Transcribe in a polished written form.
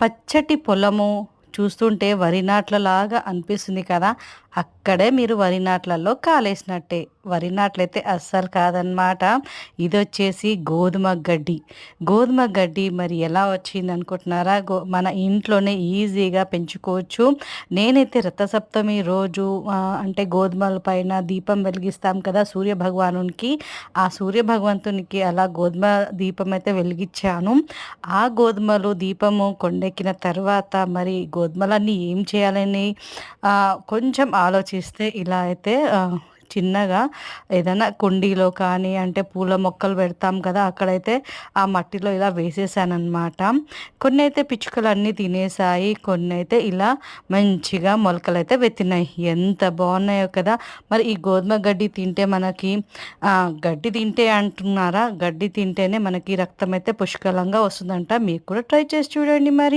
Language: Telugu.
పచ్చటి పొలము చూస్తుంటే వరి నాట్లలాగా అనిపిస్తుంది కదా! అక్కడే మీరు వరి నాట్లలో కాలేసినట్టే. వరి నాట్లయితే అస్సలు కాదనమాట. ఇదొచ్చేసి గోధుమ గడ్డి. గోధుమ గడ్డి మరి ఎలా వచ్చిందనుకుంటున్నారా? మన ఇంట్లోనే ఈజీగా పెంచుకోవచ్చు. నేనైతే రథసప్తమి రోజు అంటే గోధుమల పైన దీపం వెలిగిస్తాం కదా సూర్య భగవానునికి. ఆ సూర్య భగవంతునికి అలా గోధుమ దీపం అయితే వెలిగిచ్చాను. ఆ గోధుమలు దీపము కొండెక్కిన తర్వాత మరి గోధుమలన్నీ ఏం చేయాలని కొంచెం ఆలోచిస్తే ఇలా అయితే చిన్నగా ఏదైనా కుండీలో కానీ అంటే పూల మొక్కలు పెడతాం కదా అక్కడైతే ఆ మట్టిలో ఇలా వేసేసాననమాట. కొన్నైతే పిచ్చుకలన్నీ తినేసాయి. కొన్నైతే ఇలా మంచిగా మొలకలైతే వెత్తినాయి. ఎంత బాగున్నాయో కదా! మరి ఈ గోధుమ గడ్డి తింటే మనకి గడ్డి తింటే అంటున్నారా? గడ్డి తింటేనే మనకి రక్తం అయితే పుష్కలంగా వస్తుందంట. మీరు కూడా ట్రై చేసి చూడండి మరి.